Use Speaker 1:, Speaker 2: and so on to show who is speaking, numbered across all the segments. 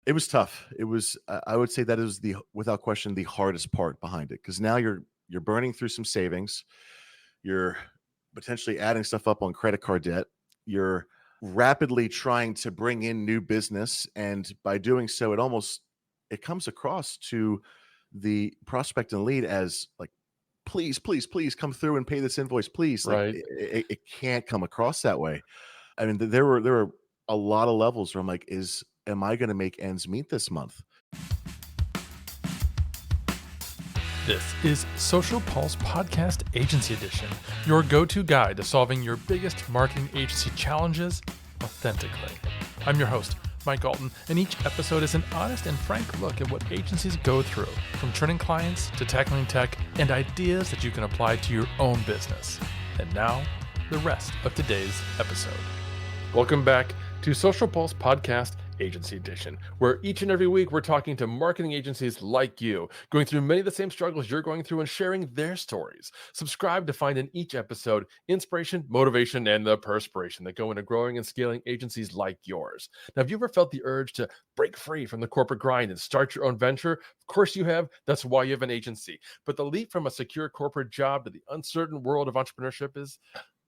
Speaker 1: It was tough. It was, I would say that is without question, the hardest part behind it, because now you're burning through some savings. You're potentially adding stuff up on credit card debt. You're rapidly trying to bring in new business, and by doing so, it comes across to the prospect and lead as like, please, please, please come through and pay this invoice, please. Like
Speaker 2: Right.
Speaker 1: it can't come across that way. I mean, there were a lot of levels where I'm like, is am I going to make ends meet this month?
Speaker 2: This is Social Pulse Podcast Agency Edition, your go-to guide to solving your biggest marketing agency challenges authentically. I'm your host, Mike Alton, and each episode is an honest and frank look at what agencies go through, from turning clients to tackling tech and ideas that you can apply to your own business. And now, the rest of today's episode. Welcome back to Social Pulse Podcast Agency Edition, where each and every week we're talking to marketing agencies like you, going through many of the same struggles you're going through and sharing their stories. Subscribe to find in each episode inspiration, motivation, and the perspiration that go into growing and scaling agencies like yours. Now, have you ever felt the urge to break free from the corporate grind and start your own venture? Of course you have. That's why you have an agency. But the leap from a secure corporate job to the uncertain world of entrepreneurship is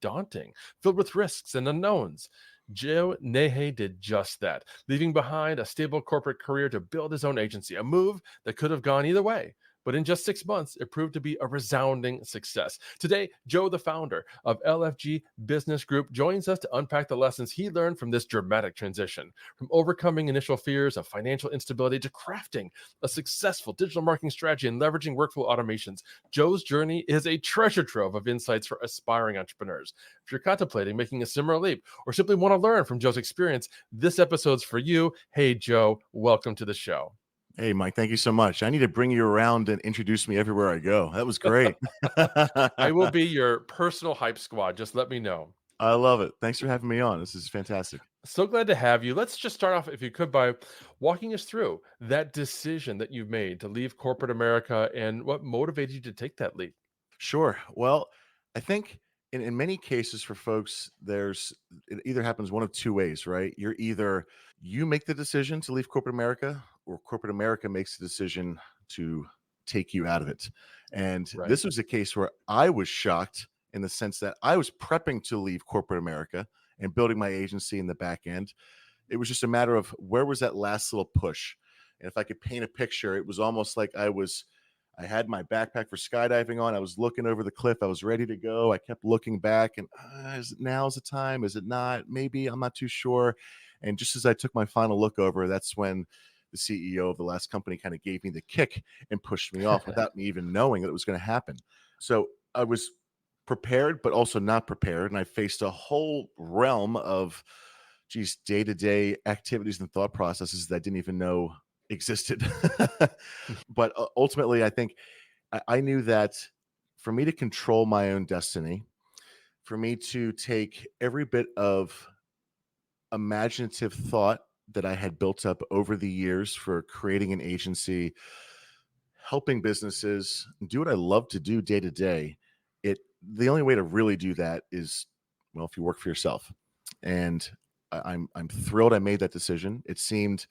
Speaker 2: daunting, filled with risks and unknowns. Joe Nyahay did just that, leaving behind a stable corporate career to build his own agency, a move that could have gone either way. But in just 6 months, it proved to be a resounding success. Today, Joe, the founder of LFG Business Group, joins us to unpack the lessons he learned from this dramatic transition, from overcoming initial fears of financial instability to crafting a successful digital marketing strategy and leveraging workflow automations. Joe's journey is a treasure trove of insights for aspiring entrepreneurs. If you're contemplating making a similar leap or simply want to learn from Joe's experience, this episode's for you. Hey, Joe, welcome to the show.
Speaker 1: Hey, Mike, thank you so much. I need to bring you around and introduce me everywhere I go. That was great.
Speaker 2: I will be your personal hype squad. Just let me know.
Speaker 1: I love it. Thanks for having me on. This is fantastic.
Speaker 2: So glad to have you. Let's just start off, if you could, by walking us through that decision that you've made to leave corporate America and what motivated you to take that leap.
Speaker 1: Sure. Well, I think in many cases for folks, it either happens one of two ways, right? You make the decision to leave corporate America, or corporate America makes the decision to take you out of it. And
Speaker 2: Right.
Speaker 1: this was a case where I was shocked in the sense that I was prepping to leave corporate America and building my agency in the back end. It was just a matter of where was that last little push. And if I could paint a picture, it was almost like I had my backpack for skydiving on. I was looking over the cliff. I was ready to go. I kept looking back and now's the time? Is it not? Maybe, I'm not too sure. And just as I took my final look over, that's when the CEO of the last company kind of gave me the kick and pushed me off without me even knowing that it was going to happen. So I was prepared, but also not prepared. And I faced a whole realm of day-to-day activities and thought processes that I didn't even know existed. But ultimately, I think I knew that for me to control my own destiny, for me to take every bit of imaginative thought that I had built up over the years for creating an agency, helping businesses do what I love to do day to day, the only way to really do that is, well, if you work for yourself. And I'm thrilled I made that decision. It seemed,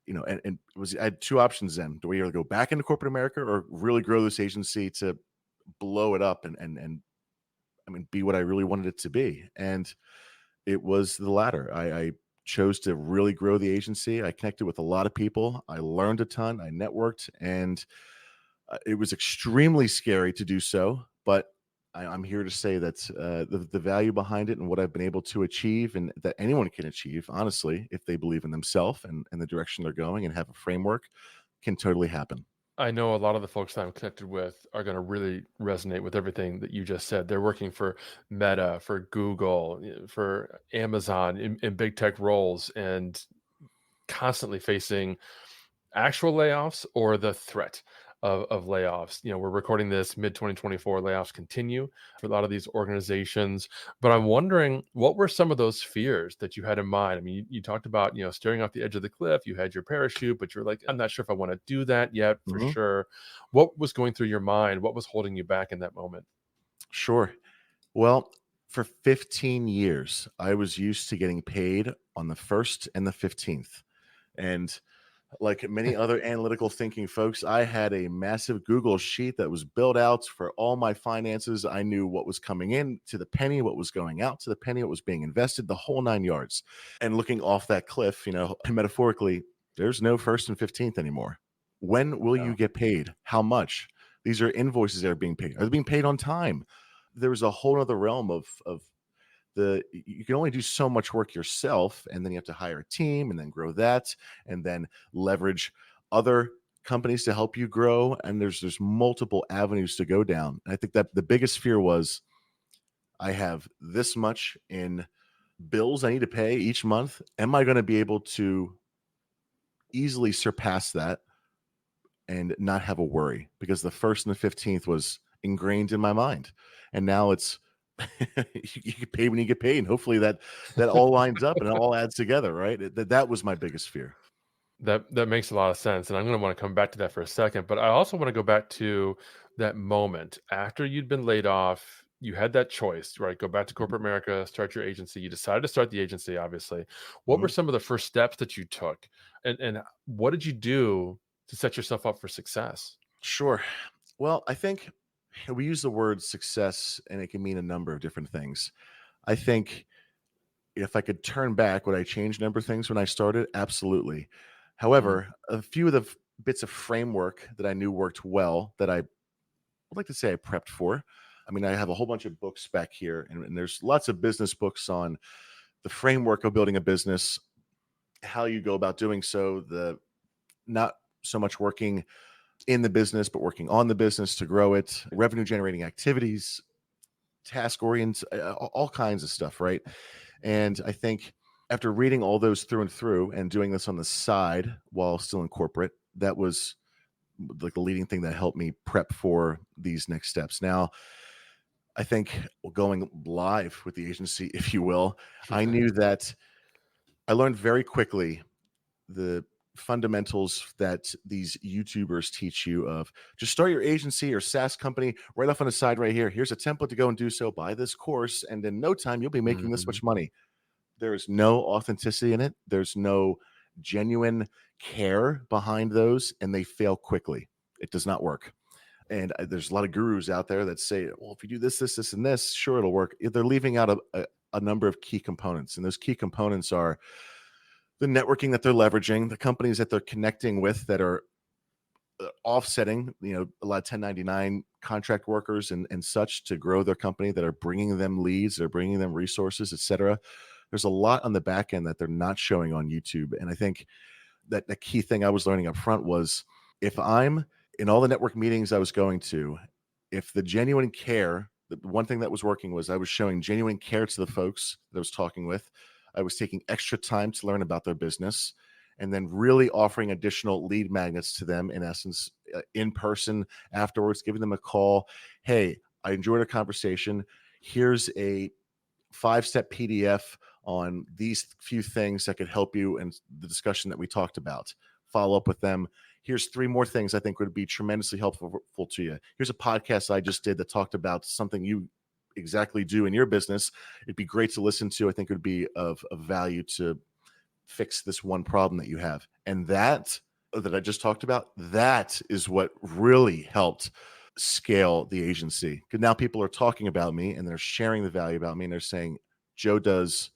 Speaker 1: and I had two options then. Do we either go back into corporate America or really grow this agency to blow it up and I mean, be what I really wanted it to be? And it was the latter. I chose to really grow the agency. I connected with a lot of people. I learned a ton. I networked, and it was extremely scary to do so. But I'm here to say that the value behind it and what I've been able to achieve, and that anyone can achieve, honestly, if they believe in themselves and the direction they're going and have a framework, can totally happen.
Speaker 2: I know a lot of the folks that I'm connected with are going to really resonate with everything that you just said. They're working for Meta, for Google, for Amazon in big tech roles and constantly facing actual layoffs or the threat of layoffs. We're recording this mid 2024. Layoffs continue for a lot of these organizations, but I'm wondering, what were some of those fears that you had in mind? I mean, you talked about staring off the edge of the cliff. You had your parachute, but you're like, I'm not sure if I want to do that yet for
Speaker 1: Mhm.
Speaker 2: sure. What was going through your mind? What was holding you back in that moment?
Speaker 1: Sure. Well, for 15 years, I was used to getting paid on the 1st and the 15th. And like many other analytical thinking folks, I had a massive Google sheet that was built out for all my finances. I knew what was coming in to the penny, what was going out to the penny, what was being invested, the whole nine yards. And looking off that cliff, metaphorically, there's no first and 15th anymore. When will
Speaker 2: Yeah.
Speaker 1: you get paid? How much? These are invoices that are being paid. Are they being paid on time? There was a whole other realm of you can only do so much work yourself, and then you have to hire a team and then grow that, and then leverage other companies to help you grow. And there's multiple avenues to go down. And I think that the biggest fear was, I have this much in bills I need to pay each month. Am I going to be able to easily surpass that and not have a worry? Because the first and the 15th was ingrained in my mind. And now it's you get paid when you get paid. And hopefully that all lines up and it all adds together, right? That was my biggest fear.
Speaker 2: That makes a lot of sense, and I'm gonna wanna come back to that for a second, but I also wanna go back to that moment after you'd been laid off, you had that choice, right? Go back to
Speaker 1: Mhm,
Speaker 2: corporate America, start your agency. You decided to start the agency, obviously. What were
Speaker 1: mhm.
Speaker 2: some of the first steps that you took? And what did you do to set yourself up for success?
Speaker 1: Sure. Well, I think we use the word success and it can mean a number of different things. I think if I could turn back, would I change a number of things when I started? Absolutely.
Speaker 2: Mm,
Speaker 1: However, a few of the bits of framework that I knew worked well that I would like to say I prepped for. I mean, I have a whole bunch of books back here, and there's lots of business books on the framework of building a business, how you go about doing so, the not so much working in the business, but working on the business to grow it, revenue generating activities, task oriented, all kinds of stuff, right? And I think after reading all those through and through and doing this on the side while still in corporate, that was like the leading thing that helped me prep for these next steps. Now, I think going live with the agency, if you will, I knew that I learned very quickly the fundamentals that these YouTubers teach you of just start your agency or SaaS company right off on the side right here. Here's a template to go and do so. Buy this course, and in no time you'll be making this
Speaker 2: mhm.
Speaker 1: much money. There is no authenticity in it. There's no genuine care behind those, and they fail quickly. It does not work. And there's a lot of gurus out there that say, well, if you do this, this, this, and this, sure, it'll work. They're leaving out a number of key components. And those key components are the networking that they're leveraging, the companies that they're connecting with that are offsetting, a lot of 1099 contract workers and such to grow their company, that are bringing them leads, they're bringing them resources, etc. There's a lot on the back end that they're not showing on YouTube. And I think that the key thing I was learning up front was, if I'm in all the network meetings I was going to, if the genuine care, the one thing that was working was I was showing genuine care to the folks that I was talking with. I was taking extra time to learn about their business and then really offering additional lead magnets to them, in essence, in person afterwards, giving them a call. Hey, I enjoyed our conversation. Here's a 5-step PDF on these few things that could help you in the discussion that we talked about. Follow up with them. Here's 3 more things I think would be tremendously helpful to you. Here's a podcast I just did that talked about something you exactly do in your business. It'd be great to listen to. I think it would be of value to fix this one problem that you have. And that I just talked about, that is what really helped scale the agency. Because now people are talking about me and they're sharing the value about me, and they're saying, Joe does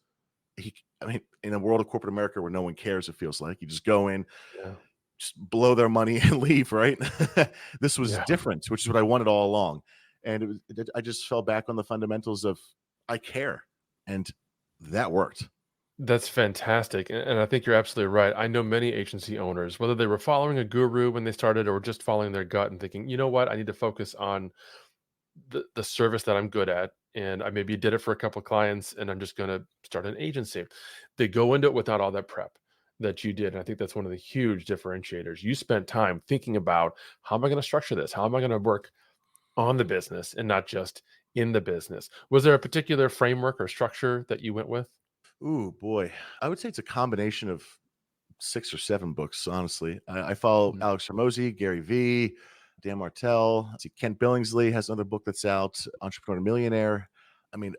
Speaker 1: I mean, in a world of corporate America where no one cares, it feels like you just go in,
Speaker 2: Yeah.
Speaker 1: just blow their money and leave, right? This was
Speaker 2: Yeah.
Speaker 1: different, which is what I wanted all along. And I just fell back on the fundamentals of I care. And that worked.
Speaker 2: That's fantastic, and I think you're absolutely right. I know many agency owners, whether they were following a guru when they started or just following their gut and thinking, "You know what? I need to focus on the service that I'm good at, and I maybe did it for a couple of clients, and I'm just gonna start an agency." They go into it without all that prep that you did, and I think that's one of the huge differentiators. You spent time thinking about, "How am I gonna structure this? How am I gonna work on the business and not just in the business?" Was there a particular framework or structure that you went with?
Speaker 1: Ooh, boy. I would say it's a combination of 6 or 7 books, honestly. I follow
Speaker 2: Mhm.
Speaker 1: Alex Hormozy, Gary Vee, Dan Martell. See, Kent Billingsley has another book that's out, Entrepreneur Millionaire. I mean,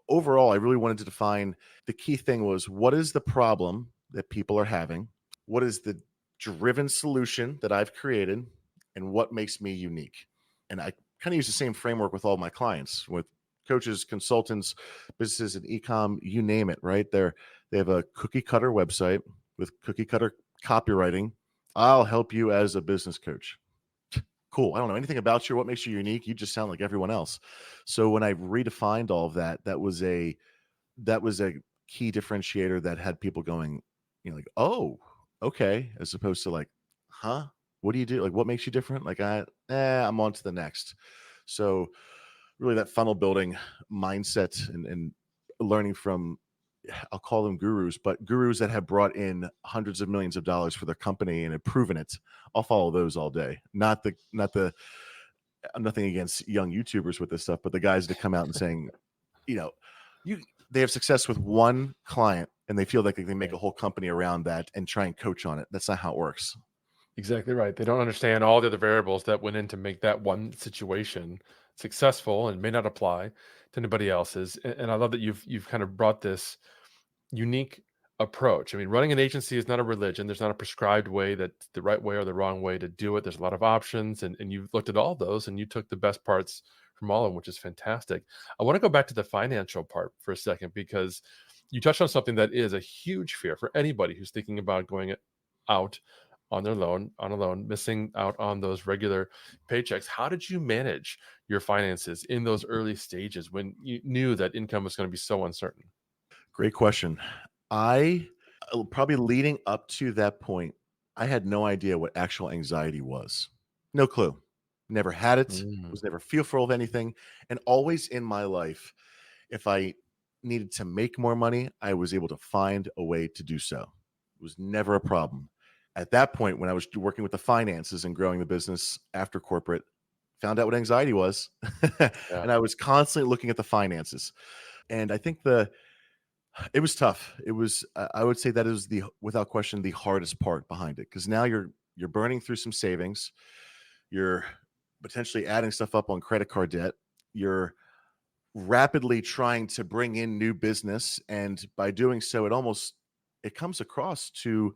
Speaker 1: overall, I really wanted to define the key thing was, what is the problem that people are having? what is the driven solution that I've created and what makes me unique. And I kind of use the same framework with all my clients, with coaches, consultants, businesses, and ecom, you name it, right? They have a cookie cutter website with cookie cutter copywriting. I'll help you as a business coach. Cool. I don't know anything about you. What makes you unique? You just sound like everyone else. So when I redefined all of that, that was a key differentiator that had people going, like, oh, okay, as opposed to like, huh? What do you do? Like, what makes you different? Like, I'm on to the next. So really that funnel building mindset and learning from, I'll call them gurus, but gurus that have brought in hundreds of millions of dollars for their company and have proven it. I'll follow those all day. Nothing against young YouTubers with this stuff, but the guys that come out and saying, you know, you they have success with one client and they feel like they can make a whole company around that and try and coach on it. That's not how it works.
Speaker 2: Exactly right. They don't understand all the other variables that went in to make that one situation successful and may not apply to anybody else's. And I love that you've kind of brought this unique approach. I mean, running an agency is not a religion. There's not a prescribed way, that's the right way or the wrong way to do it. There's a lot of options, and you've looked at all those and you took the best parts from all of them, which is fantastic. I want to go back to the financial part for a second, because you touched on something that is a huge fear for anybody who's thinking about going out on a loan, missing out on those regular paychecks. How did you manage your finances in those early stages when you knew that income was going to be so uncertain?
Speaker 1: Great question. I probably leading up to that point, I had no idea what actual anxiety was. No clue. Never had it,
Speaker 2: Mm,
Speaker 1: was never fearful of anything. And always in my life, if I needed to make more money, I was able to find a way to do so. It was never a problem. At that point, when I was working with the finances and growing the business after corporate, found out what anxiety was.
Speaker 2: yeah.
Speaker 1: And I was constantly looking at the finances. And I think it was tough. It was, I would say that is without question, the hardest part behind it. Cause now you're burning through some savings. You're potentially adding stuff up on credit card debt. You're rapidly trying to bring in new business. And by doing so, it comes across to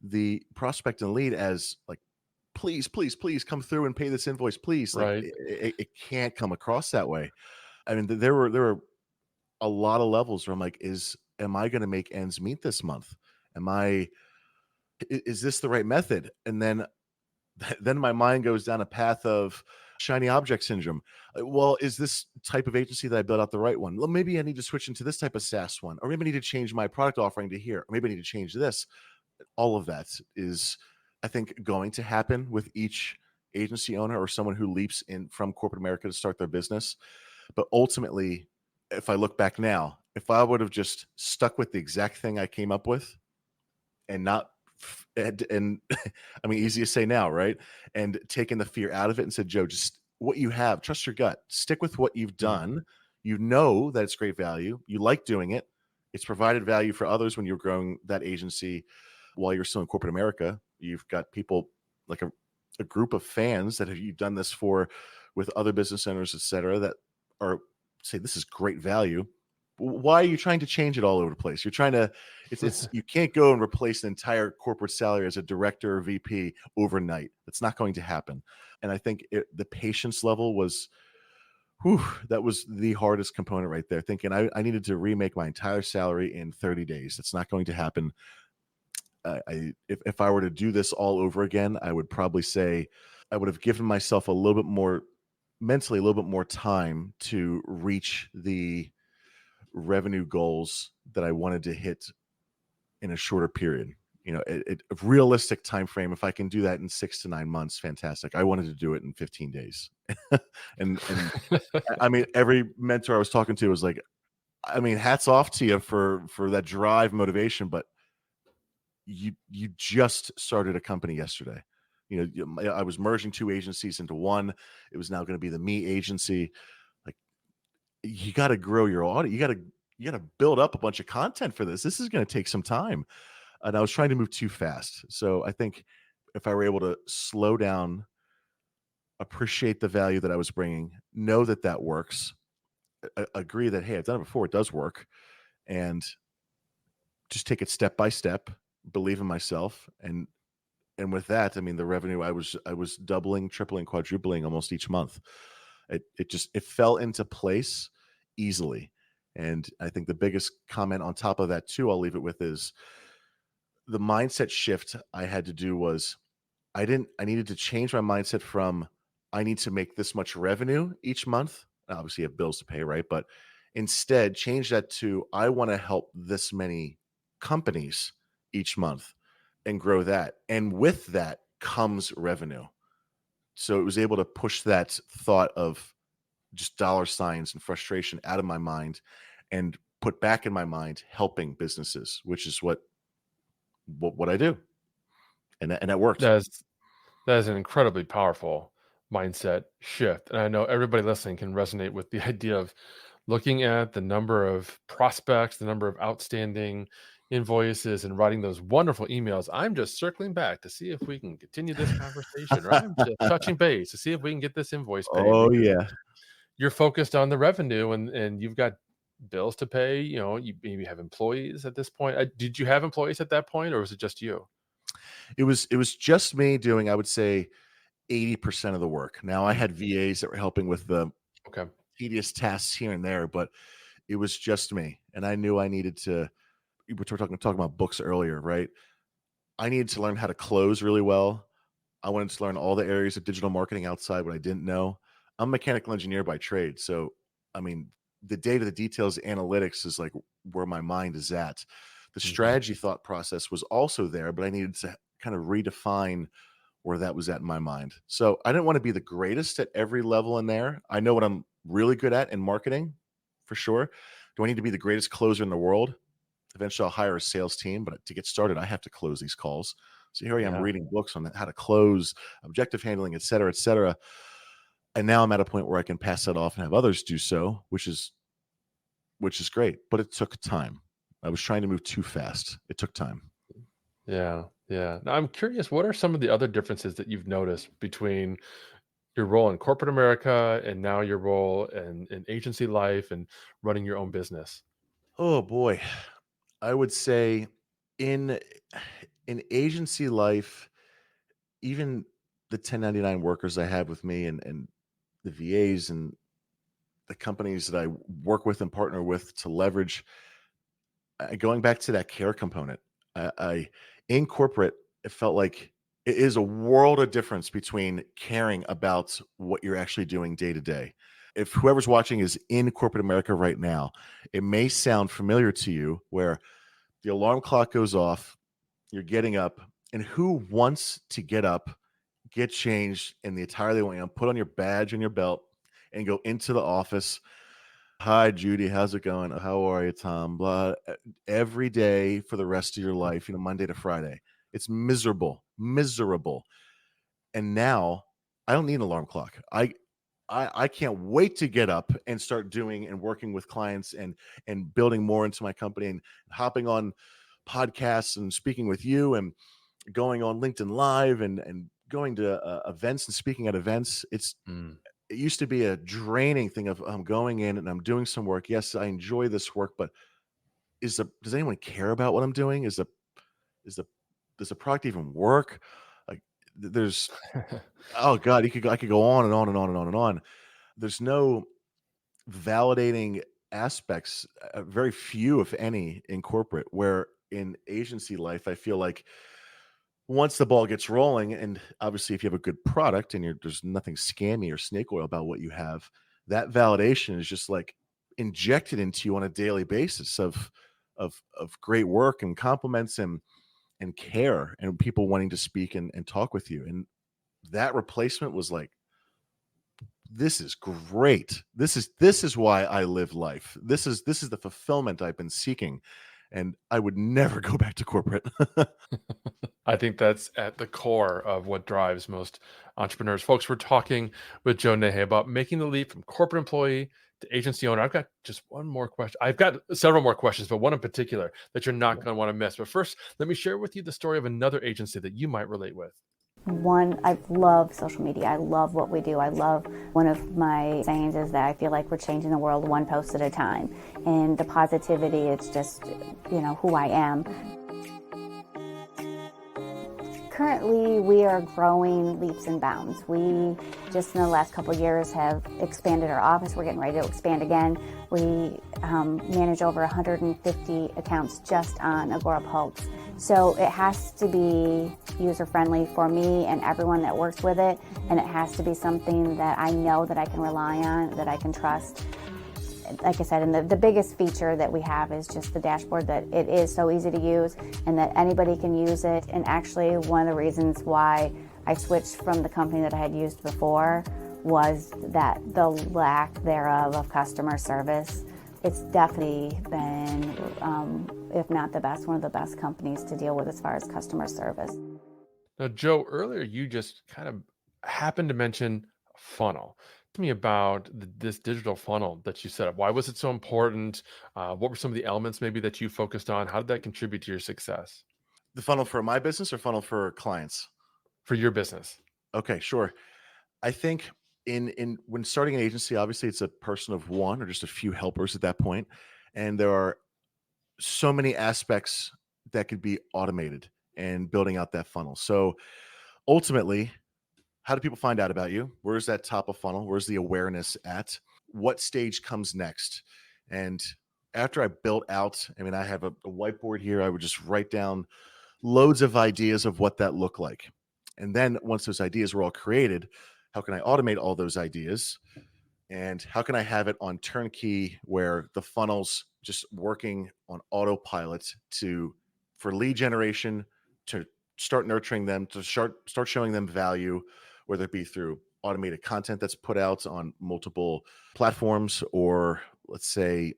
Speaker 1: the prospect and lead as like, please, please, please come through and pay this invoice, please. Like
Speaker 2: Right.
Speaker 1: it can't come across that way. I mean, there were a lot of levels where I'm like, am I going to make ends meet this month? Am I, is this the right method? And then, then my mind goes down a path of shiny object syndrome. Well, is this type of agency that I built out the right one? Well, maybe I need to switch into this type of SaaS one, or maybe I need to change my product offering to here, or maybe I need to change this. All of that is, I think, going to happen with each agency owner or someone who leaps in from corporate America to start their business. But ultimately, if I look back now, if I would have just stuck with the exact thing I came up with and not and I mean, easy to say now, right? And taking the fear out of it and said, Joe, just what you have, trust your gut, stick with what you've
Speaker 2: Mhm.
Speaker 1: done. You know that it's great value. You like doing it. It's provided value for others when you're growing that agency while you're still in corporate America. You've got people like a group of fans that you've done this for with other business owners, et cetera, that are say this is great value. Why are you trying to change it all over the place? You're trying to it's you can't go and replace an entire corporate salary as a director or VP overnight. That's not going to happen. And I think the patience level was, whew, that was the hardest component right there. Thinking I needed to remake my entire salary in 30 days. That's not going to happen. If I were to do this all over again, I would probably say I would have given myself a little bit more mentally, a little bit more time to reach the revenue goals that I wanted to hit in a shorter period. A realistic time frame. If I can do that in 6 to 9 months, fantastic. I wanted to do it in 15 days. And I mean, every mentor I was talking to was like, I mean, hats off to you for that drive, motivation, but you just started a company yesterday. I was merging two agencies into one. It was now going to be the me agency. Like, you got to grow your audience. You got to build up a bunch of content for this. This is going to take some time. And I was trying to move too fast. So I think if I were able to slow down, appreciate the value that I was bringing, know that that works, agree that, hey, I've done it before, it does work, and just take it step by step, believe in myself, and with that, I mean, the revenue, I was doubling, tripling, quadrupling almost each month. It fell into place easily. And I think the biggest comment on top of that too, I'll leave it with, is the mindset shift I had to do was I needed to change my mindset from I need to make this much revenue each month. Obviously, you have bills to pay, right? But instead, change that to I want to help this many companies each month and grow that. And with that comes revenue. So it was able to push that thought of just dollar signs and frustration out of my mind and put back in my mind helping businesses, which is what I do. And that worked.
Speaker 2: That is an incredibly powerful mindset shift. And I know everybody listening can resonate with the idea of looking at the number of prospects, the number of outstanding invoices, and writing those wonderful emails. I'm just circling back to see if we can continue this conversation, or I'm just touching base to see if we can get this invoice paid,
Speaker 1: Oh
Speaker 2: because
Speaker 1: yeah.
Speaker 2: you're focused on the revenue, and you've got bills to pay. You maybe have employees at this point. Did you have employees at that point, or was it just you?
Speaker 1: It was just me doing, I would say, 80% of the work. Now I
Speaker 2: Mm,
Speaker 1: had VAs that were helping with the
Speaker 2: okay.
Speaker 1: tedious tasks here and there, but it was just me. And I knew I needed to, we were talking about books earlier, right? I needed to learn how to close really well. I wanted to learn all the areas of digital marketing outside what I didn't know. I'm a mechanical engineer by trade. So, I mean, the data, the details, analytics is like where my mind is at. The
Speaker 2: Hmm.
Speaker 1: strategy thought process was also there, but I needed to kind of redefine where that was at in my mind. So I didn't want to be the greatest at every level in there. I know what I'm really good at in marketing for sure. Do I need to be the greatest closer in the world? Eventually I'll hire a sales team, but to get started, I have to close these calls. So here I am
Speaker 2: Yeah.
Speaker 1: reading books on how to close, objective handling, et cetera, et cetera. And now I'm at a point where I can pass that off and have others do so, which is great. But it took time. I was trying to move too fast. It took time.
Speaker 2: Yeah. Yeah. Now I'm curious, what are some of the other differences that you've noticed between your role in corporate America and now your role in agency life and running your own business?
Speaker 1: Oh boy. I would say in in agency life, even the 1099 workers I have with me and the VAs and the companies that I work with and partner with to leverage, going back to that care component, I in corporate, it felt like it is a world of difference between caring about what you're actually doing day to day. If whoever's watching is in corporate America right now, it may sound familiar to you where the alarm clock goes off, you're getting up, and who wants to get up, get changed, and the attire they want you on, put on your badge and your belt, and go into the office. Hi, Judy. How's it going? How are you, Tom? Blah. Every day for the rest of your life, Monday to Friday. It's miserable, miserable. And now I don't need an alarm clock. I can't wait to get up and start doing and working with clients and building more into my company and hopping on podcasts and speaking with you and going on LinkedIn Live and going to events and speaking at events.
Speaker 2: Mm.
Speaker 1: It used to be a draining thing of I'm going in and I'm doing some work. Yes, I enjoy this work, but does anyone care about what I'm doing? Is the does the product even work? Like there's oh god, I could go on and on and on and on and on. There's no validating aspects, very few, if any, in corporate. Where in agency life, I feel like once the ball gets rolling, and obviously if you have a good product and there's nothing scammy or snake oil about what you have, that validation is just like injected into you on a daily basis of great work and compliments and care and people wanting to speak and talk with you. And that replacement was like, this is great. This is why I live life. This is the fulfillment I've been seeking. And I would never go back to corporate.
Speaker 2: I think that's at the core of what drives most entrepreneurs. Folks, we're talking with Joe Nyahay about making the leap from corporate employee to agency owner. I've got just one more question. I've got several more questions, but one in particular that you're not going to want to miss. But first, let me share with you the story of another agency that you might relate with.
Speaker 3: One, I love social media. I love what we do. I love, one of my sayings is that I feel like we're changing the world one post at a time. And the positivity, it's just, who I am. Currently, we are growing leaps and bounds. We just in the last couple of years have expanded our office. We're getting ready to expand again. We manage over 150 accounts just on Agora Pulse. So it has to be user-friendly for me and everyone that works with it, and it has to be something that I know that I can rely on, that I can trust. Like I said, and the biggest feature that we have is just the dashboard, that it is so easy to use and that anybody can use it. And actually, one of the reasons why I switched from the company that I had used before was that the lack thereof of customer service. It's definitely been, if not the best, one of the best companies to deal with as far as customer service.
Speaker 2: Now, Joe, earlier you just kind of happened to mention funnel. Tell me about this digital funnel that you set up. Why was it so important? What were some of the elements maybe that you focused on? How did that contribute to your success
Speaker 1: The funnel for my business or funnel for clients?
Speaker 2: for your business?
Speaker 1: Okay, sure. I think in when starting an agency, obviously it's a person of one or just a few helpers at that point, and there are so many aspects that could be automated and building out that funnel. So ultimately, how do people find out about you? Where's that top of funnel? Where's the awareness at? What stage comes next? And after I built out, I mean, I have a whiteboard here. I would just write down loads of ideas of what that looked like. And then once those ideas were all created, how can I automate all those ideas? And how can I have it on turnkey where the funnel's just working on autopilot for lead generation, to start nurturing them, to start showing them value, whether it be through automated content that's put out on multiple platforms, or let's say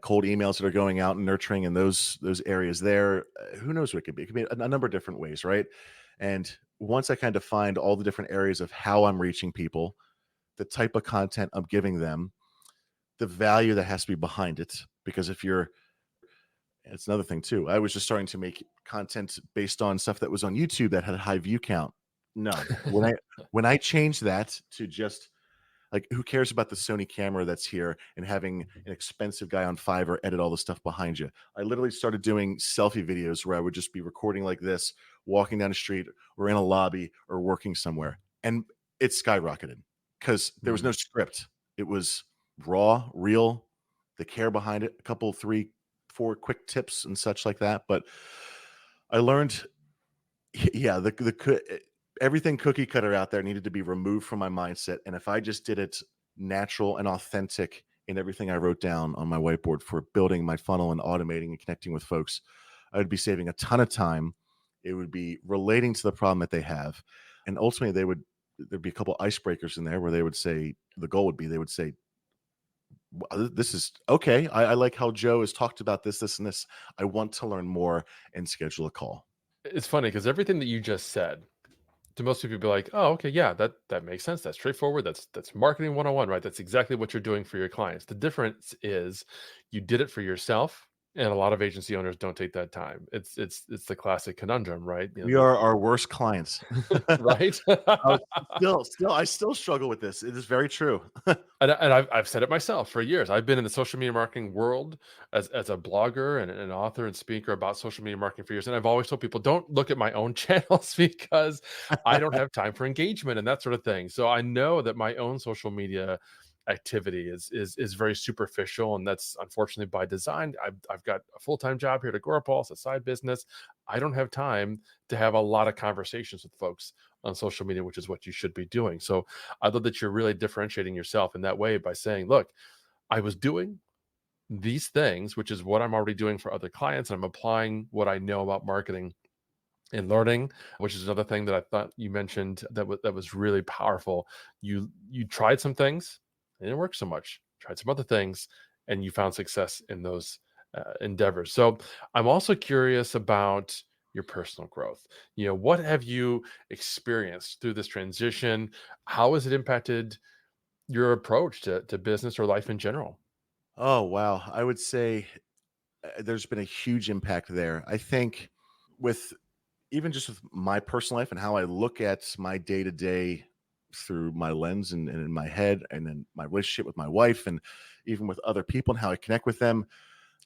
Speaker 1: cold emails that are going out and nurturing in those areas there. Who knows what it could be? It could be a number of different ways, right? And once I kind of find all the different areas of how I'm reaching people, the type of content I'm giving them, the value that has to be behind it. Because it's another thing too. I was just starting to make content based on stuff that was on YouTube that had a high view count. No, when I changed that to just like, who cares about the Sony camera that's here and having an expensive guy on Fiverr edit all the stuff behind you? I literally started doing selfie videos where I would just be recording like this, walking down the street or in a lobby or working somewhere. And it skyrocketed because there was no script. It was raw, real, the care behind it, a couple, 3, 4 quick tips and such like that. But I learned, yeah, everything cookie cutter out there needed to be removed from my mindset. And if I just did it natural and authentic in everything I wrote down on my whiteboard for building my funnel and automating and connecting with folks, I would be saving a ton of time. It would be relating to the problem that they have. And ultimately there'd be a couple icebreakers in there where they would say, the goal would be, they would say, this is okay. I like how Joe has talked about this, and this. I want to learn more and schedule a call.
Speaker 2: It's funny because everything that you just said, to most people, be like, oh, okay, yeah, that makes sense. That's straightforward. That's marketing 101, right? That's exactly what you're doing for your clients. The difference is you did it for yourself, and a lot of agency owners don't take that time. It's the classic conundrum, right?
Speaker 1: We are our worst clients.
Speaker 2: Right.
Speaker 1: I still struggle with this. It is very true.
Speaker 2: And I've said it myself for years. I've been in the social media marketing world as a blogger and an author and speaker about social media marketing for years. And I've always told people, don't look at my own channels because I don't have time for engagement and that sort of thing. So I know that my own social media activity is very superficial, and that's unfortunately by design. I've got a full-time job here at Agora Pulse, a side business. I don't have time to have a lot of conversations with folks on social media, which is what you should be doing. So I love that you're really differentiating yourself in that way by saying, look, I was doing these things, which is what I'm already doing for other clients. And I'm applying what I know about marketing and learning, which is another thing that I thought you mentioned that was really powerful. You tried some things, it didn't work so much. Tried some other things, and you found success in those endeavors. So I'm also curious about your personal growth. What have you experienced through this transition? How has it impacted your approach to business or life in general?
Speaker 1: Oh, wow. I would say there's been a huge impact there. I think with even just with my personal life and how I look at my day to day through my lens and in my head, and then my relationship with my wife and even with other people and how I connect with them.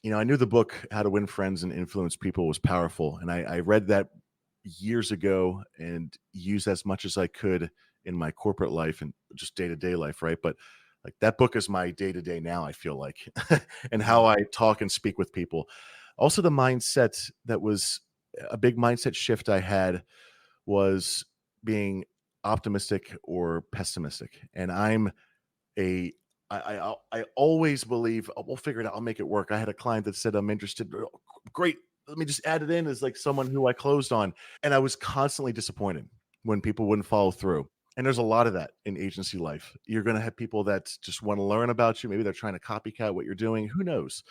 Speaker 1: I knew the book How to Win Friends and Influence People was powerful. And I read that years ago and use as much as I could in my corporate life and just day-to-day life, right? But like that book is my day-to-day now, I feel like, and how I talk and speak with people. Also, the mindset that was a big mindset shift I had was being optimistic or pessimistic. And I always believe, "Oh, we'll figure it out. I'll make it work." I had a client that said, "I'm interested." "Oh, great. Let me just add it in as like someone who I closed on. And I was constantly disappointed when people wouldn't follow through. And there's a lot of that in agency life. You're going to have people that just want to learn about you. Maybe they're trying to copycat what you're doing. Who knows?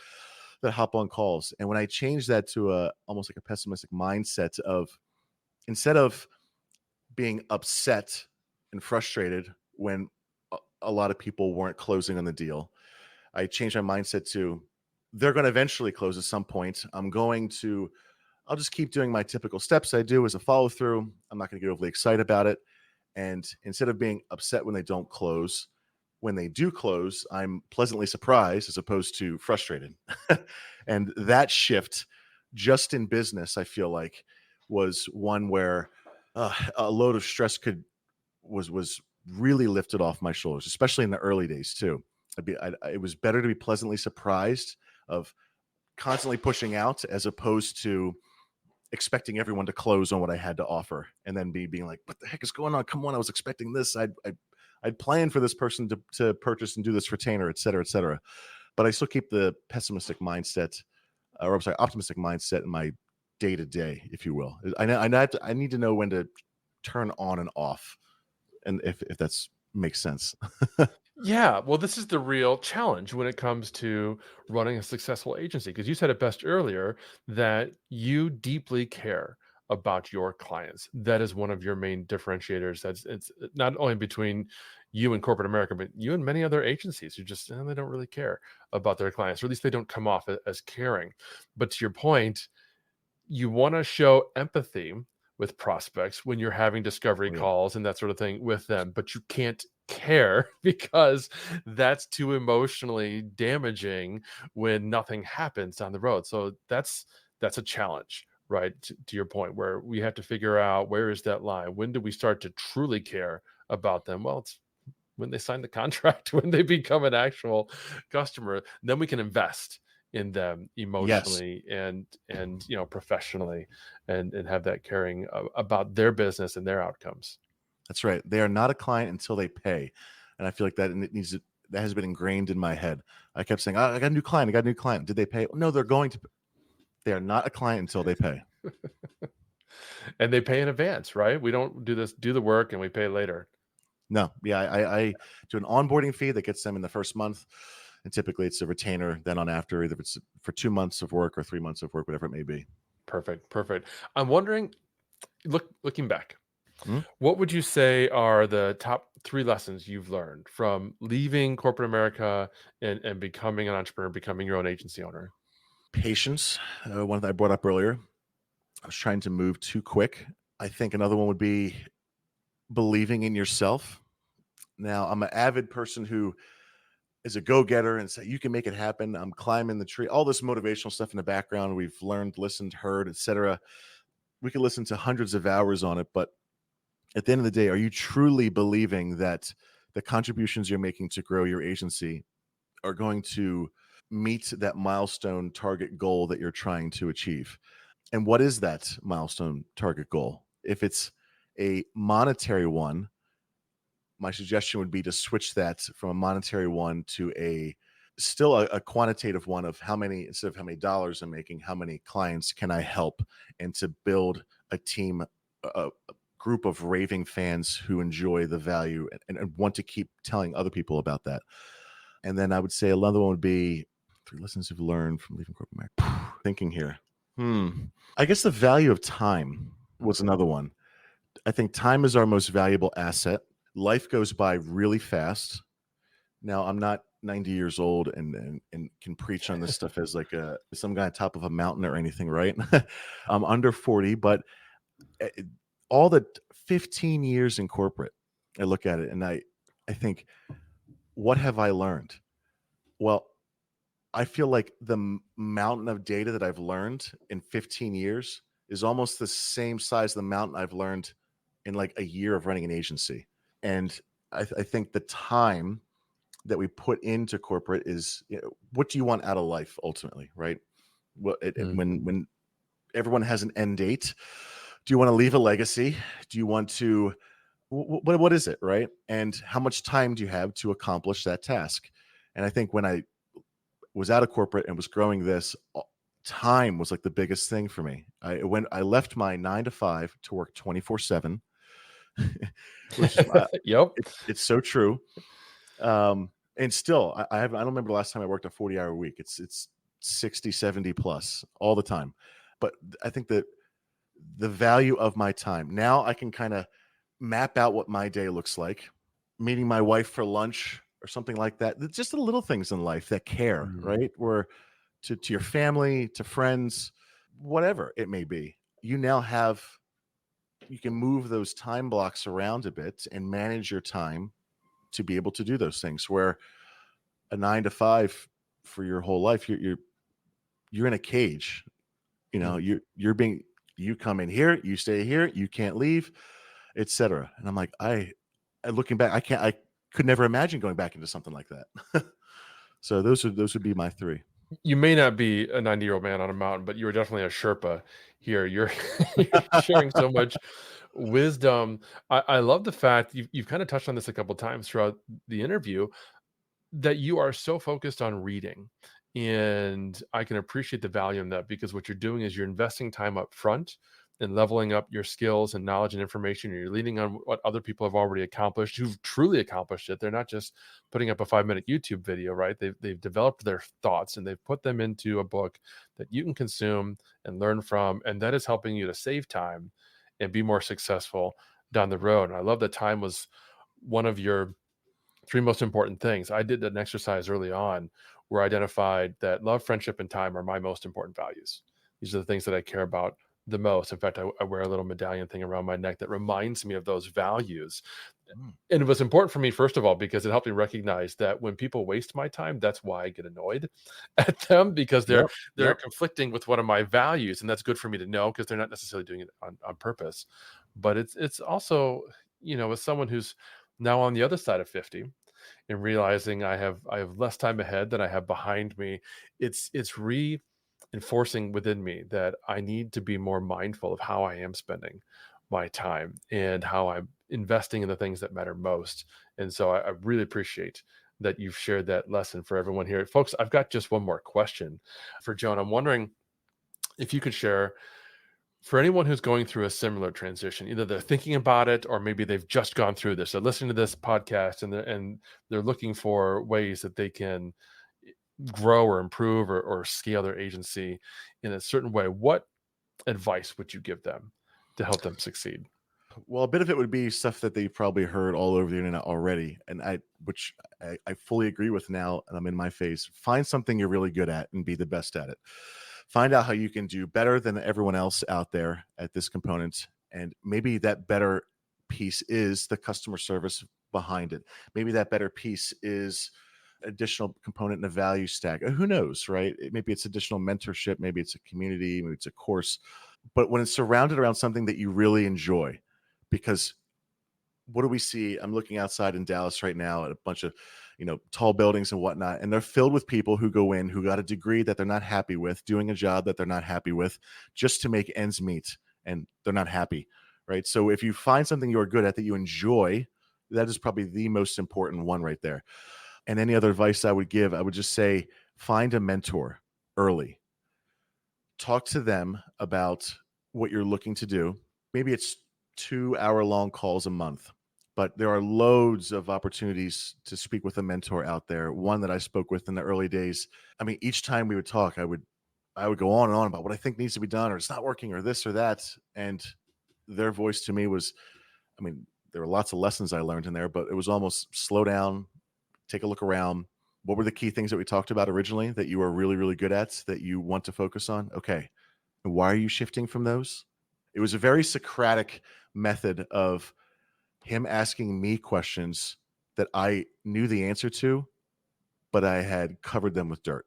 Speaker 1: That hop on calls. And when I changed that to a almost like a pessimistic mindset of instead of being upset and frustrated when a lot of people weren't closing on the deal, I changed my mindset to they're going to eventually close at some point. I'll just keep doing my typical steps I do as a follow through. I'm not going to get overly excited about it. And instead of being upset when they don't close, when they do close, I'm pleasantly surprised as opposed to frustrated. And that shift just in business, I feel like, was one where a load of stress was really lifted off my shoulders, especially in the early days too. It was better to be pleasantly surprised of constantly pushing out as opposed to expecting everyone to close on what I had to offer and then being like, what the heck is going on? Come on, I was expecting this. I'd planned for this person to purchase and do this retainer, et cetera, et cetera. But I still keep the pessimistic mindset, or I'm sorry, optimistic mindset in my day to day, if you will. I need to know when to turn on and off, and if that's makes sense.
Speaker 2: Yeah, well, this is the real challenge when it comes to running a successful agency, because you said it best earlier that you deeply care about your clients. That is one of your main differentiators. That's it's not only between you and corporate America, but you and many other agencies who just they don't really care about their clients, or at least they don't come off as caring. But to your point, you want to show empathy with prospects when you're having discovery
Speaker 1: Oh, yeah.
Speaker 2: calls and that sort of thing with them, but you can't care because that's too emotionally damaging when nothing happens down the road. So that's a challenge, right? To your point, where we have to figure out where is that line. When do we start to truly care about them? Well, it's when they sign the contract, when they become an actual customer, then we can invest in them
Speaker 1: Yes,
Speaker 2: emotionally and professionally, and have that caring about their business and their outcomes.
Speaker 1: that's right. They are not a client until they pay, and I feel like that has been ingrained in my head. I kept saying, "Oh, I got a new client. I got a new client. Did they pay? No, they're going to. They are not a client until they pay."
Speaker 2: And they pay in advance, right? We don't do the work and we pay later.
Speaker 1: No, yeah, I do an onboarding fee that gets them in the first month, and typically it's a retainer. Then on after, either it's for 2 months of work or 3 months of work, whatever it may be.
Speaker 2: Perfect. I'm wondering, looking back,
Speaker 1: Mhm.
Speaker 2: what would you say are the top three lessons you've learned from leaving corporate America and becoming an entrepreneur, becoming your own agency owner?
Speaker 1: Patience, one that I brought up earlier. I was trying to move too quick. I think another one would be believing in yourself. Now, I'm an avid person who is a go-getter and say you can make it happen. I'm climbing the tree. All this motivational stuff in the background we've learned, listened, heard, etc. We could listen to hundreds of hours on it, but at the end of the day, are you truly believing that the contributions you're making to grow your agency are going to meet that milestone target goal that you're trying to achieve? And what is that milestone target goal? If it's a monetary one, my suggestion would be to switch that from a monetary one to a quantitative one of how many, instead of how many dollars I'm making, how many clients can I help, and to build a team, a group of raving fans who enjoy the value and want to keep telling other people about that. And then I would say another one would be three lessons you've learned from leaving corporate America. Thinking here. I guess the value of time was another one. I think time is our most valuable asset. Life goes by really fast. Now, I'm not 90 years old and can preach on this stuff as like some guy on top of a mountain or anything, right? I'm under 40, but eh, all the 15 years in corporate, I look at it and I think, what have I learned? Well, I feel like the mountain of data that I've learned in 15 years is almost the same size of the mountain I've learned in like a year of running an agency. And I think the time that we put into corporate is, what do you want out of life ultimately, right? When everyone has an end date, do you want to leave a legacy? Do you want to, what is it, right? And how much time do you have to accomplish that task? And I think when I was out of corporate and was growing this, time was like the biggest thing for me. When I left my 9 to 5 to work 24/7, which is
Speaker 2: Yep.
Speaker 1: it's so true. And still, I don't remember the last time I worked a 40-hour week. It's 60, 70 plus all the time. But I think that the value of my time, now I can kind of map out what my day looks like, meeting my wife for lunch or something like that. Just the little things in life that care, right? Where to your family, to friends, whatever it may be, you can move those time blocks around a bit and manage your time to be able to do those things. Where a 9 to 5 for your whole life, you're in a cage. You come in here, you stay here, you can't leave, etc. And I'm like, looking back, I could never imagine going back into something like that. So those would be my three.
Speaker 2: You may not be a 90-year-old man on a mountain, but you are definitely a Sherpa here. You're sharing so much wisdom. I love the fact you've kind of touched on this a couple times throughout the interview, that you are so focused on reading. And I can appreciate the value in that, because what you're doing is you're investing time up front and leveling up your skills and knowledge and information. You're leaning on what other people have already accomplished, who've truly accomplished it. They're not just putting up a 5-minute YouTube video, right? They've developed their thoughts and they've put them into a book that you can consume and learn from. And that is helping you to save time and be more successful down the road. And I love that time was one of your 3 most important things. I did an exercise early on where I identified that love, friendship, and time are my most important values. These are the things that I care about the most. In fact, I wear a little medallion thing around my neck that reminds me of those values. And it was important for me, first of all, because it helped me recognize that when people waste my time, that's why I get annoyed at them, because they're conflicting with one of my values. And that's good for me to know, because they're not necessarily doing it on purpose. But it's also, as someone who's now on the other side of 50 and realizing I have less time ahead than I have behind me, it's reinforcing within me that I need to be more mindful of how I am spending my time and how I'm investing in the things that matter most. And so I really appreciate that you've shared that lesson for everyone here. Folks, I've got just one more question for Joan. I'm wondering if you could share, for anyone who's going through a similar transition, either they're thinking about it or maybe they've just gone through this. They're listening to this podcast and they're looking for ways that they can grow or improve or scale their agency in a certain way. What advice would you give them to help them succeed?
Speaker 1: Well, a bit of it would be stuff that they've probably heard all over the internet already, and which I fully agree with now, and I'm in my phase. Find something you're really good at and be the best at it. Find out how you can do better than everyone else out there at this component, and maybe that better piece is the customer service behind it. Maybe that better piece is additional component in the value stack. Who knows, right? Maybe it's additional mentorship, maybe it's a community, maybe it's a course. But when it's surrounded around something that you really enjoy, because what do we see? I'm looking outside in Dallas right now at a bunch of, tall buildings and whatnot, and they're filled with people who go in, who got a degree that they're not happy with, doing a job that they're not happy with, just to make ends meet, and they're not happy, right? So if you find something you're good at that you enjoy, that is probably the most important one right there. And any other advice I would give, I would just say, find a mentor early. Talk to them about what you're looking to do. Maybe it's 2-hour-long calls a month, but there are loads of opportunities to speak with a mentor out there. One that I spoke with in the early days, I mean, each time we would talk, I would go on and on about what I think needs to be done, or it's not working, or this or that. And their voice to me was, I mean, there were lots of lessons I learned in there, but it was almost slow down, take a look around. What were the key things that we talked about originally that you are really, really good at, that you want to focus on? Okay. And why are you shifting from those? It was a very Socratic method of him asking me questions that I knew the answer to, but I had covered them with dirt.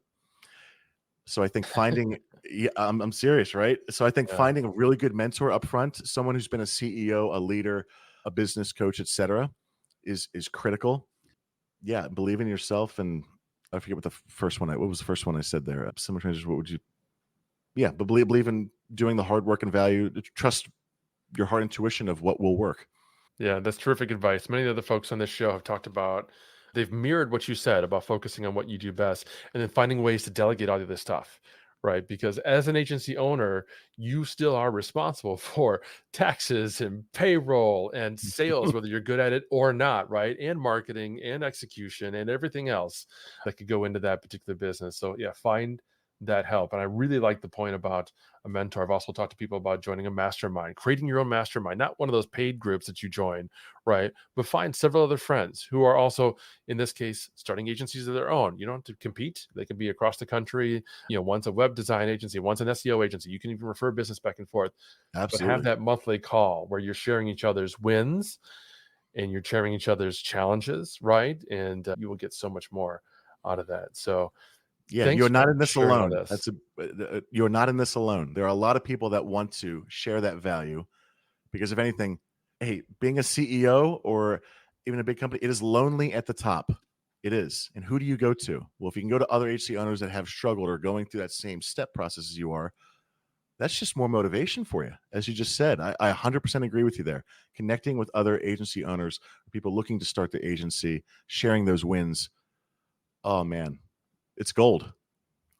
Speaker 1: So I think finding Yeah, I'm serious, right? So I think
Speaker 2: Yeah.
Speaker 1: finding a really good mentor up front, someone who's been a CEO, a leader, a business coach, etc., is critical. Yeah, believe in yourself, and I forget what was the first one I said there? Similar transitions. What would you? Yeah, but believe in doing the hard work and value. Trust your heart intuition of what will work.
Speaker 2: Yeah, that's terrific advice. Many of the other folks on this show have talked about, they've mirrored what you said about focusing on what you do best and then finding ways to delegate all of this stuff, right? Because as an agency owner, you still are responsible for taxes and payroll and sales, whether you're good at it or not, right? And marketing and execution and everything else that could go into that particular business. So, yeah, find that help. And I really like the point about a mentor. I've also talked to people about joining a mastermind, creating your own mastermind, not one of those paid groups that you join, right? But find several other friends who are also, in this case, starting agencies of their own. You don't have to compete. They can be across the country. One's a web design agency, one's an SEO agency. You can even refer business back and forth, but have
Speaker 1: Absolutely.
Speaker 2: that monthly call where you're sharing each other's wins and you're sharing each other's challenges, right? And you will get so much more out of that. So,
Speaker 1: Yeah,
Speaker 2: thanks
Speaker 1: you're not
Speaker 2: for
Speaker 1: in this
Speaker 2: sharing all
Speaker 1: alone.
Speaker 2: this.
Speaker 1: You're not in this alone. There are a lot of people that want to share that value because if anything, hey, being a CEO or even a big company, it is lonely at the top. It is. And who do you go to? Well, if you can go to other agency owners that have struggled or going through that same step process as you are, that's just more motivation for you. As you just said, I 100% agree with you there. Connecting with other agency owners, people looking to start the agency, sharing those wins. Oh man, it's gold.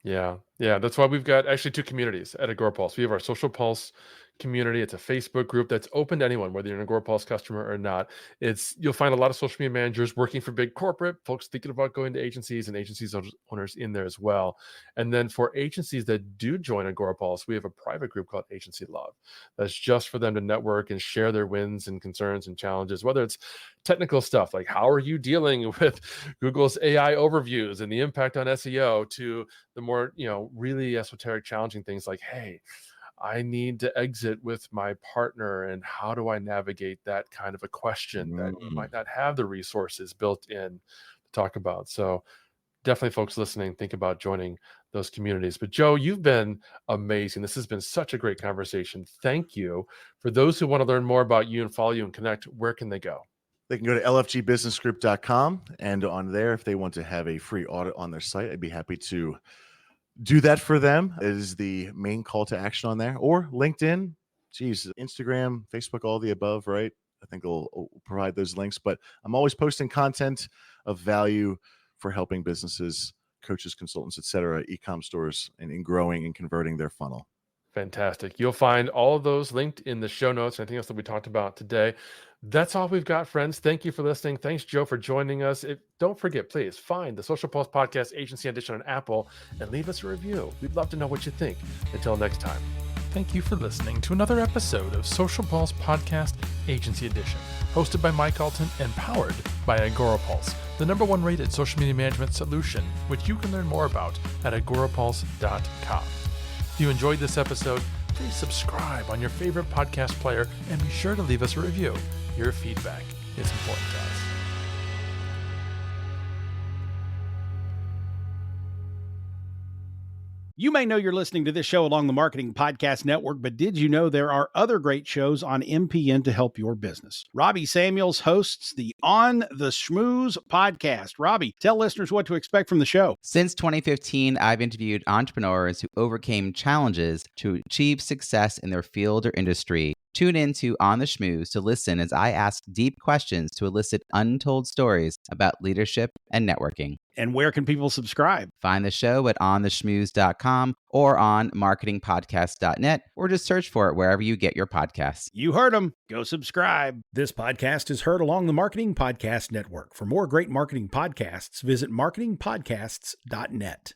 Speaker 2: Yeah. Yeah. That's why we've got actually two communities at AgoraPulse. We have our Social Pulse community. It's a Facebook group that's open to anyone, whether you're an AgoraPulse customer or not. You'll find a lot of social media managers working for big corporate, folks thinking about going to agencies and agencies owners in there as well. And then for agencies that do join AgoraPulse, we have a private group called Agency Love. That's just for them to network and share their wins and concerns and challenges, whether it's technical stuff like how are you dealing with Google's AI overviews and the impact on SEO, to the more, really esoteric, challenging things like, hey, I need to exit with my partner, and how do I navigate that kind of a question that you might not have the resources built in to talk about. So definitely, folks listening, think about joining those communities. But Joe, you've been amazing. This has been such a great conversation. Thank you. For those who want to learn more about you and follow you and connect, where can they go?
Speaker 1: They can go to lfgbusinessgroup.com, and on there, if they want to have a free audit on their site, I'd be happy to do that for them. It is the main call to action on there. Or LinkedIn, geez, Instagram, Facebook, all the above, right? I think they'll provide those links. But I'm always posting content of value for helping businesses, coaches, consultants, etc., e-com stores, and in growing and converting their funnel.
Speaker 2: Fantastic. You'll find all of those linked in the show notes. Anything else that we talked about today. That's all we've got, friends. Thank you for listening. Thanks, Joe, for joining us. Don't forget, please find the Social Pulse Podcast Agency Edition on Apple and leave us a review. We'd love to know what you think. Until next time.
Speaker 4: Thank you for listening to another episode of Social Pulse Podcast Agency Edition, hosted by Mike Alton and powered by AgoraPulse, the #1 rated social media management solution, which you can learn more about at agorapulse.com. If you enjoyed this episode, please subscribe on your favorite podcast player and be sure to leave us a review. Your feedback is important to us.
Speaker 5: You may know you're listening to this show along the Marketing Podcast Network, but did you know there are other great shows on MPN to help your business? Robbie Samuels hosts the On the Schmooze podcast. Robbie, tell listeners what to expect from the show.
Speaker 6: Since 2015, I've interviewed entrepreneurs who overcame challenges to achieve success in their field or industry. Tune in to On the Schmooze to listen as I ask deep questions to elicit untold stories about leadership and networking.
Speaker 5: And where can people subscribe?
Speaker 6: Find the show at ontheschmooze.com or on marketingpodcast.net, or just search for it wherever you get your podcasts.
Speaker 5: You heard them. Go subscribe. This podcast is heard along the Marketing Podcast Network. For more great marketing podcasts, visit marketingpodcasts.net.